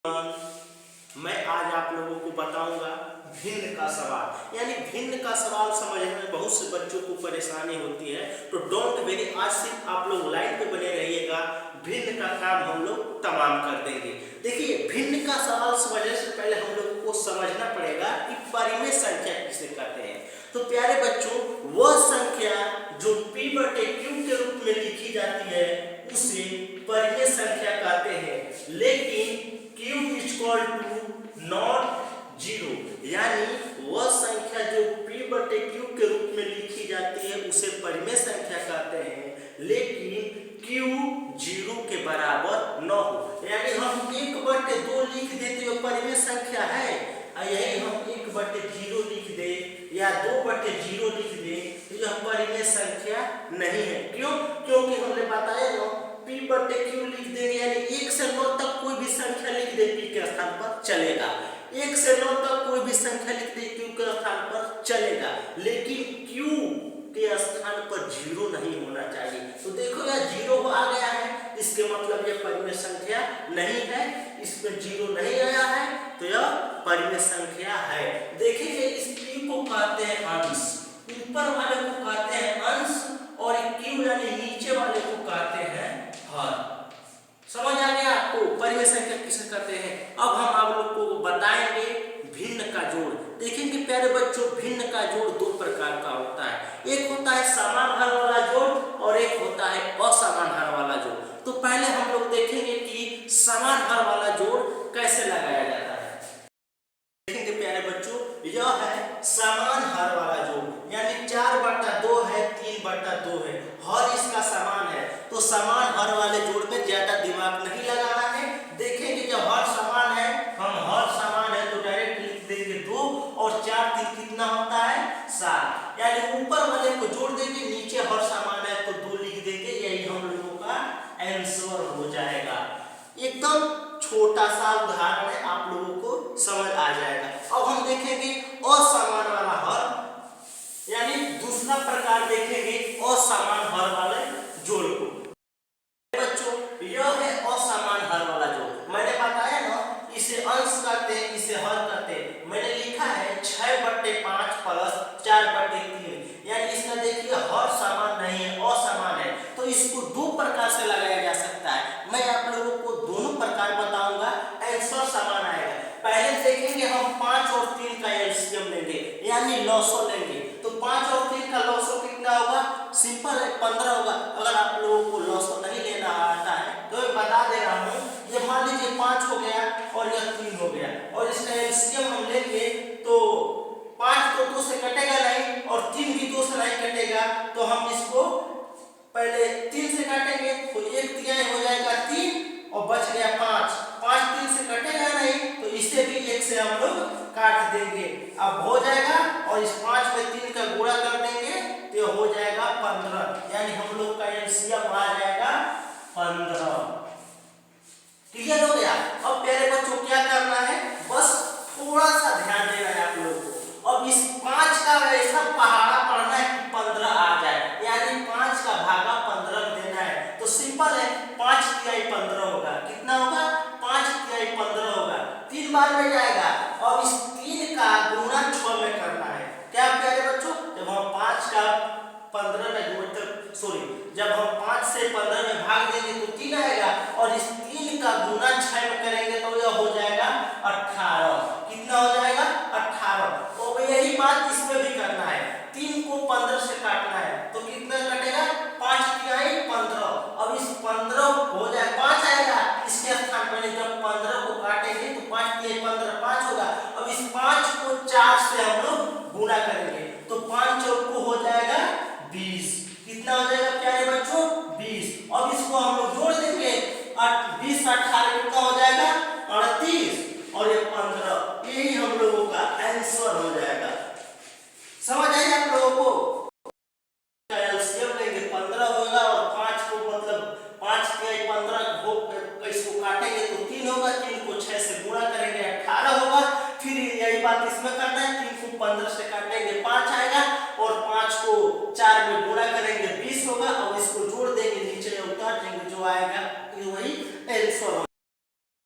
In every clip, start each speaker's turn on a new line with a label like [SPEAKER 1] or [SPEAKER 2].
[SPEAKER 1] मैं आज आप लोगों को बताऊंगा भिन्न का सवाल। यानी भिन्न का सवाल समझने में बहुत से बच्चों को परेशानी होती है, तो डोंट वेरी, आज सिर्फ आप लोग लाइन पे बने रहिएगा। भिन्न का काम हम लोग तमाम कर देंगे। देखिए, भिन्न का सवाल समझने से पहले हम लोगों को समझना पड़ेगा कि परिमेय संख्या किसे कहते हैं। तो प्यारे बच्चों, वह संख्या जो p/q के रूप में लिखी जाती है उसे परिमेय संख्या कहते हैं। लेकिन q = नॉट 0, यानी वह संख्या जो p/q के रूप में लिखी जाती है उसे परिमेय संख्या कहते हैं, लेकिन q 0 के बराबर न हो। यानी हम 1/2 लिख देते हो परिमेय संख्या है, और यही हम 1/0 लिख दे या 2/0 लिख दे तो यह परिमेय संख्या नहीं है। क्यों? क्योंकि हमने बताया ना, p/q लिख देंगे यानी 1 से 9 तक कोई भी संख्या लिख दे p के स्थान पर चलेगा। 1 से 9 तक कोई भी संख्या लिख दे q के स्थान पर चलेगा, लेकिन q के स्थान पर 0 नहीं होना चाहिए। तो देखो यह 0 आ गया है, इसके मतलब यह परिमेय संख्या नहीं है। इसमें 0 नहीं आया है तो यह परिमेय संख्या है। देखेंगे इस p को कहते हैं अंश, ऊपर वाले को कहते हैं अंश, और q यानी नीचे वाले को कहते हैं हर। समझ आ गया आपको परिमेय संख्या किसे कहते हैं? अब हम आप लोगों को बताएंगे भिन्न का जोड़। देखेंगे प्यारे बच्चों, भिन्न का जोड़ 2 प्रकार का होता है। एक होता है समान हर वाला जोड़ और एक होता है असमान हर वाला जोड़। तो पहले हम लोग देखेंगे कि समान हर वाला जोड़ कैसे लगाया जाता है। देखेंगे प्यारे बच्चों, यह है समान हर वाला जोड़, यानी 4/2 है, 3/2 है, हर इसका समान है। तो समान हर वाले जोड़ में ज्यादा दिमाग नहीं लगाना है। देखेंगे जब हर समान है, हम हर समान है तो डायरेक्ट लिख देंगे 2 और 4 3 कितना होता है 7। यानी ऊपर वाले को जोड़ देंगे, नीचे हर समान है तो 2 लिख देंगे। यही हम लोगों का आंसर हो जाएगा। एकदम छोटा सा उदाहरण है, आप लोगों को समझ आ जाएगा। अब हम देखेंगे असमान वाला हर, यानी दूसरा प्रकार देखेंगे असमान हर वाले जोड़ को। बच्चों, यह है असमान हर वाला जोड़। मैंने बताया ना, इसे अंश कहते हैं, इसे हर कहते हैं। मैंने लिखा है 6/5 प्लस 4/3, यानी इसका देखिए हर समान नहीं है, असमान है। तो इसको 2 प्रकार से लगाया जा सकता है। मैं आप लोगों को दोनों प्रकार बताऊंगा, आंसर समान आएगा। पहले देखेंगे हम 5 और 3 का एलसीएम लेंगे, यानी लॉसो लेंगे। तो 5 और 3 का लॉसो कितना होगा? सिंपल है, 15 होगा। अगर आप लोगों को लॉसो नहीं लेना आता है तो मैं बता दे रहा हूँ। ये मान लीजिए 5 हो गया और यह 3 हो गया, और इसका एलसीएम हम लेंगे तो 5 तो 2 से कटेगा नहीं और 3 भी 2 से नहीं कटेगा। तो हम इसको पहले 3 से काटेंगे तो 1/3 हो जाएगा 3 और बच गया 5। 5 3 से कटेगा नहीं तो इसे भी 1 से हम लोग काट देंगे। अब हो जाएगा, और इस 5 में 3 का गुणा कर देंगे तो हो जाएगा 15, यानी हम लोग का एलसीएम आ जाएगा 15। क्लियर हो गया? अब प्यारे बच्चों क्या करना है, बस थोड़ा सा ध्यान देना है आप लोगों को। अब इस 5 का ऐसा पहाड़ा पढ़ना है कि 15 आ जाए, यानी 5 का भागा 15 देना है। तो सिंपल है, 5/3 15 होगा। कितना होगा? 5/3 15 होगा। 3 बार में जाएगा। अब इस 3 का गुणा 6 में करना है। क्या प्यारे बच्चों? जब हम 5 का 15 में जब हम 5 से 15 में भाग देंगे तो 3 आएगा, और इस 3 का गुणा 6 में करेंगे तो यह हो जाएगा 18। कितना हो जाएगा? 18। तो यही बात इसमें भी करना है, 3 को 15 से काटना है तो कितना कटेगा? 5/3 15। अब इस 15 हो जाए 5 आएगा इसके स्थान पर, जब 15 को काटेंगे तो 5/3 15 5 होगा। अब इस 5 को 4 से हम लोग गुणा करेंगे तो 5 चौको हो जाएगा 20। कितना हो जाएगा प्यारे बच्चों? 20। अब इसको हम लोग जोड़ देंगे, 20 18 कितना हो जाएगा? 38, और ये 15। यही हम लोगों का आंसर हो जाएगा। समझ आया आप लोगों को? एलसीएम लेंगे 15 होगा, और 5 को मतलब 5/3 15 को इसको काटेंगे तो 3 होगा, 3 को 6 से गुणा करेंगे 18 होगा। फिर यही बात इसमें करना है, 3 को 15 से काटेंगे 5 आएगा, और 5 को 4 में गुणा करेंगे 20 होगा। और इसको जोड़ देंगे, नीचे उतार देंगे, जो आएगा वही आंसर होगा।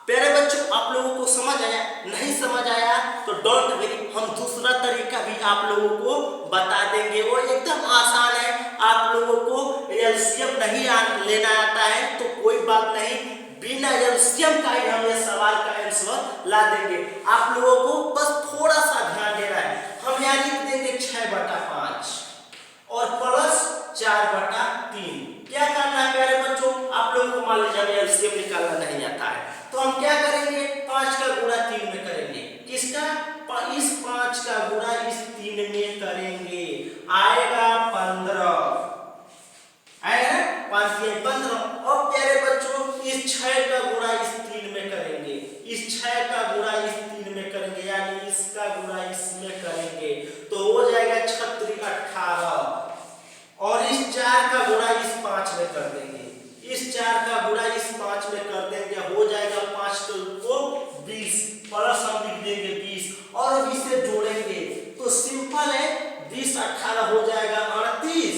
[SPEAKER 1] प्यारे बच्चों, बच्चों आप लोगों को समझ आया? नहीं समझ आया तो डोंट वरी, हम दूसरा तरीका भी आप लोगों को बता देंगे, वो एकदम आसान है। आप लोगों को एलसीएम नहीं लेना आता है तो कोई बात नहीं, बिना एलसीएम का ही हम ये सवाल का आंसर ला देंगे। आप लोगों को बस थोड़ा सा ध्यान देना है। हम यहाँ लिख देंगे 6/5 और प्लस 4/3। क्या करना है प्यारे बच्चों? आप लोगों को मान लीजिए हमें एलसीएम निकालना नहीं आता है तो हम क्या करेंगे? 5 का गुणा 3 में करेंगे। किसका? इस 5 का गुणा इस 3 में करेंगे, आएगा 15। आएगा 5 3 15। अब प्यारे बच्चों इस 6 का गुणा इस 3 में करेंगे, इस 6 का गुणा इस 3 में करेंगे, यानी इसका गुणा इसमें करेंगे तो हो जाएगा 36 18। और इस 4 का गुणा इस 5 में कर देंगे, इस 4 का गुणा इस 5 में कर देंगे, हो जाएगा 5 को 20 प्लस हम लिख देंगे 20 और अब इसे जोड़ेंगे तो सिंपल है, 20 18 हो जाएगा 38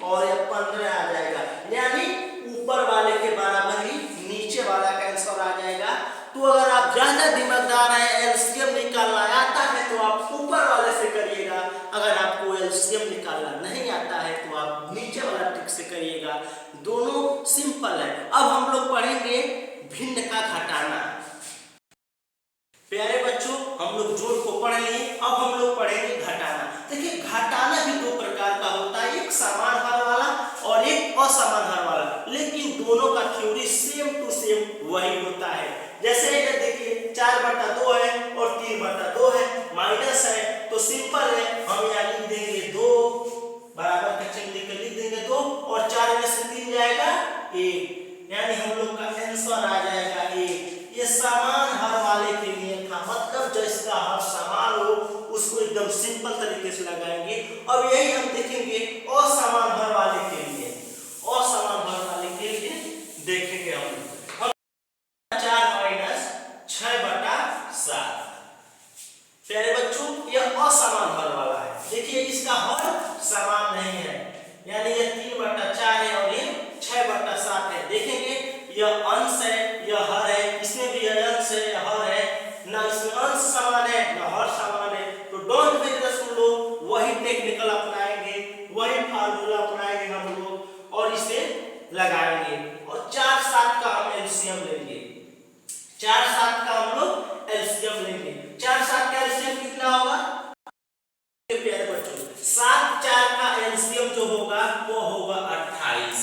[SPEAKER 1] और ये 15 आ जाएगा, यानी ऊपर वाले के बराबर ही नीचे वाला का आंसर आ जाएगा। तो अगर आप ज्यादा दिमागदार हैं, एलसीएम निकालना आता है तो आप ऊपर वाले से करिएगा, अगर आपको एलसीएम निकालना नहीं आता है तो आप नीचे वाला ट्रिक से करिएगा, दोनों सिंपल है। अब हम लोग पढ़ेंगे भिन्न का घटाना। प्यारे बच्चों हम लोग जोड़ को पढ़ लिए, अब हम लोग पढ़ेंगे घटाना। देखिए घटाना भी दो प्रकार का होता है, एक समान हर वाला और एक असमान हर वाला, लेकिन दोनों का थ्योरी सेम टू सेम वही होता है। जैसे ये देखिए 4/2 है और 3/2 है, माइनस है तो सिंपल है, हम यहाँ लिख देंगे 2 बराबर का चिन्ह लेकर लिख देंगे 2 और 4 में से 3 जाएगा 1, यानी हम लोग का आंसर आ जाएगा 1। ये समान हर वाले के लिए था, मतलब जिसका हर समान हो उसको एकदम सिंपल तरीके से लगाएंगे। अब यही हम देखेंगे असमान हर वाले के लिए, असमान हर वाले के लिए देखेंगे हम 4 - 6/7। प्यारे बच्चों यह असमान हर वाला है, देखिए इसका हर समान नहीं है, यानी ये 3/4 है और ये 6/7 है। देखेंगे यह अंश है यह हर है, इसमें भी अंश है यह हर है, ना इसमें अंश समान है ना हर समान है, तो डोंट वेरी द सुन लो, वही टेक्निकल अपनाएंगे, वही फार्मूला अपनाएंगे हम लोग और इसे लगाएंगे और 4 7 का हम एलसीएम लेंगे, 4 7 का हम लोग एलसीएम लेंगे। 4 7 का एलसीएम कितना होगा प्यारे बच्चों? 7 4 का एलसीएम जो होगा वो होगा 28।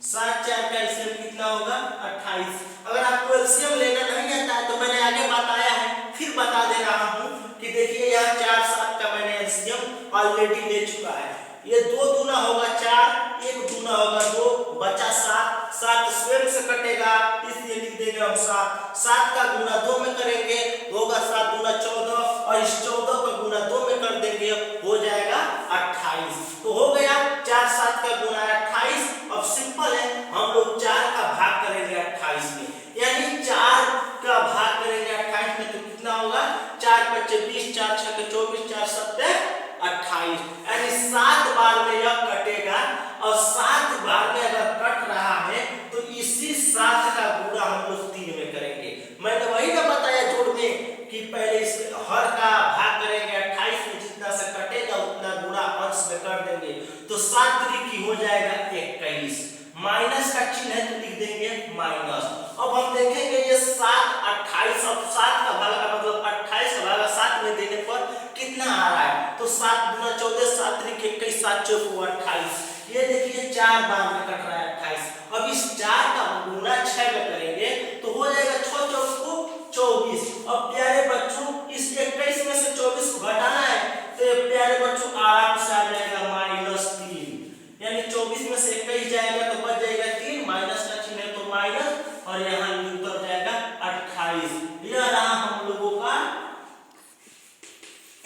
[SPEAKER 1] 7 4 का एलसीएम कितना होगा 28। अगर आपको एलसीएम लेना नहीं आता है तो मैंने आगे बताया है, फिर बता दे रहा हूं कि देखिए यह 4 7 का मैंने एलसीएम ऑलरेडी ले चुका है। ये 2 दूना होगा 4, 1 दूना होगा 2, बचा 7। 7 स्वयं से कटेगा इसलिए लिख देंगे हम 7। 7 का गुना 2 में करेंगे होगा 7 दूना 14 और इस 14 का गुना 2 में कर देंगे हो जाएगा 28। तो हो गया 4 7 का गुना 28। अब सिंपल है, हम लोग 4 का भाग करेंगे 28 में, यानी 4 का भाग करेंगे 28 में तो कितना होगा 4 × 5 = 20, 4 × 6 = 24, 4 7 28, यानी 7 बार में यह कटेगा और 7 बार में अगर कट रहा है तो इसी 7 का गुणा हम लोग 3 में करेंगे। मैंने वही ना बताया जोड़ में कि पहले इस हर का भाग करेंगे 28 में, जितना से कटेगा उतना गुणा अंश में कर देंगे तो 7 3 हो जाएगा 21, माइनस का चिन्ह है तो लिख देंगे माइनस। अब हम देखेंगे ये 7 28, अब 7 का भाग का मतलब 28 का भाग 7 में देने पर कितना आ रहा है तो 7 दूना 14, 7 3 21, 7 4 28। ये देखिए 4 बार में कट रहा है 28। अब इस 4 का गुना 6 में करेंगे तो हो जाएगा 6 4 को 24। अब प्यारे बच्चों इस 21 में से 24 को घटाना है तो प्यारे बच्चों आराम से आ जाएगा -3, यानी 24 में से 21 जाएगा तो बच जाएगा 3, माइनस का चिन्ह है तो माइनस और यहाँ उतर जाएगा 28। यह रहा हम लोगों का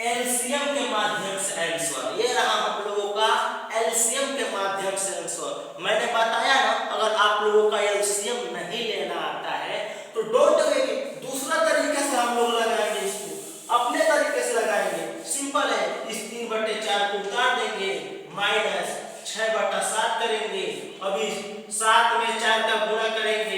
[SPEAKER 1] एलसीएम के माध्यम से आंसर, ये रहा हम लोगों का एलसीएम के माध्यम से आंसर। मैंने बताया ना अगर आप लोगों का एलसीएम नहीं लेना आता है तो डोंट वरी, दूसरा तरीके से हम लोग लगाएंगे, इसको अपने तरीके से लगाएंगे। सिंपल है, इस 3/4 को उतार देंगे, माइनस 6/7 करेंगे, अभी 7 में 4 का गुणा करेंगे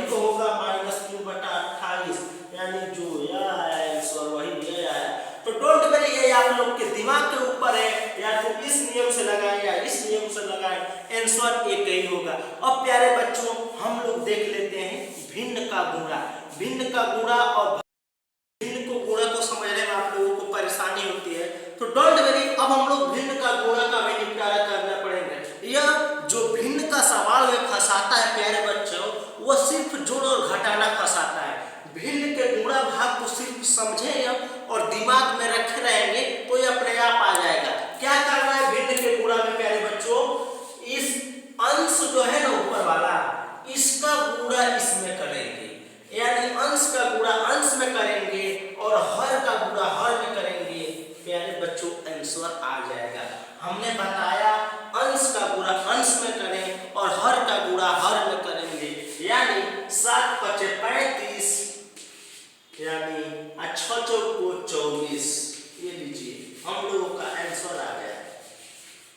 [SPEAKER 1] तो होगा -3/28, यानी जो यह है आंसर वही यह है। तो डोंट वरी, ये आप लोग के दिमाग के ऊपर है, या तो इस नियम से लगाएं या इस नियम से लगाएं, आंसर एक ही होगा। अब प्यारे बच्चों हम लोग देख लेते हैं भिन्न का गुणा। भिन्न का गुणा और भिन्न को गुणा को समझने में आप लोगों को परेशानी होती है, तो डोंट वरी, अब हम लोग भिन्न का गुणा का भी निपटारा करना पड़ेगा। यह जो भिन्न का सवाल में फंसाता है प्यारे बच्चों, वो सिर्फ जोड़ और घटाना फंसाता है। भिन्न के गुणा भाग को सिर्फ समझे और दिमाग में रखे रहेंगे तो ये अपने आप आ जाएगा। क्या करना है भिन्न के गुणा में प्यारे बच्चों, इस अंश जो है ना ऊपर वाला, इसका गुणा इसमें करेंगे, यानी अंश का गुणा अंश में करेंगे और हर का गुणा हर में करेंगे। प्यारे बच्चों आंसर आ जाएगा। हमने बताया अंश का गुणा अंश में करें और हर का गुणा हर में करेंगे, यानी 7 × 5 = 35, यानी 6 × 4 = 24। ये लीजिए हम लोगों का आंसर आ गया।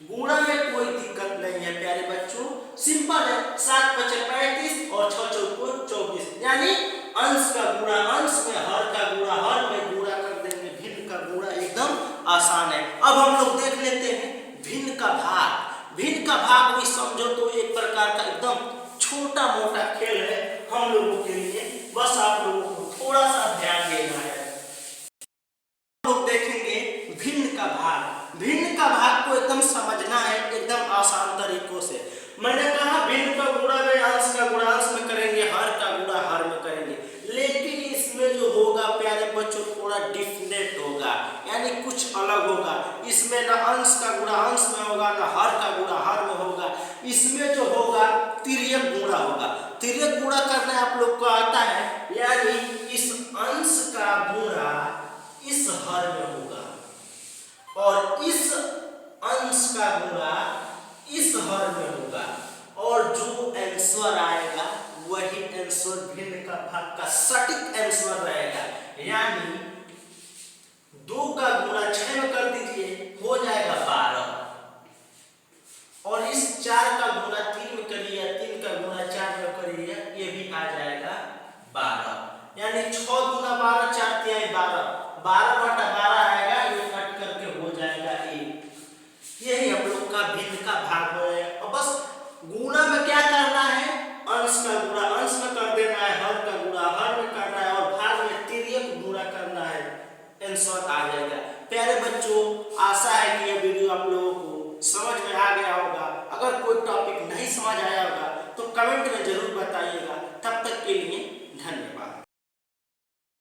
[SPEAKER 1] गुणा में कोई दिक्कत नहीं है प्यारे बच्चों, सिंपल है। 7 × 5 = 35 और 6 × 4 = 24, यानी अंश का गुणा अंश में, हर का गुणा हर में गुणा कर देंगे। भिन्न का गुणा एकदम आसान है। अब हम लोग देख लेते हैं भिन्न का भाग। भिन्न का भाग भी समझो तो एक प्रकार का एकदम छोटा मोटा खेल है हम लोगों के लिए, बस आप लोगों को थोड़ा सा ध्यान देना है। हम लोग देखेंगे भिन्न का भाग। भिन्न का भाग को एकदम समझना है एकदम आसान तरीकों से। मैंने कहा भिन्न का गुणा में अंश का गुणा अंश में करेंगे, हर का गुणा हर में करेंगे, लेकिन इसमें जो होगा प्यारे बच्चों थोड़ा डिफरेंट होगा, यानी कुछ अलग होगा। इसमें ना अंश का गुणा अंश में होगा, ना हर का गुणा हर में होगा। इसमें जो होगा तिर्यक गुणा होगा। तिर्यक गुणा करना आप लोग को आता है, यानी इस अंश का गुणा इस हर में होगा और इस अंश का गुणा इस हर में होगा, और जो आंसर आएगा वही आंसर भिन्न का भाग का सटीक आंसर रहेगा। यानी 2 का गुणा 6 में कर दीजिए, हो जाएगा 12, और इस 4 का गुणा 3 में करिए, 3 का गुणा 4 में करिए, ये भी आ जाएगा 12, यानी 6 × 12 = 4 × 3 = 12, 12/12 आएगा, ये कट करके हो जाएगा 1। यही हम लोग का भिन्न का भाग हो जाएगा। और बस गुणा में क्या करना है, अंश का गुणा अंश में कर देना है, हर का गुणा हर में करना है, और भाग में तिर्यक गुणा करना है, आंसर आ जाएगा। प्यारे बच्चों आशा है कि यह वीडियो आप लोगों को समझ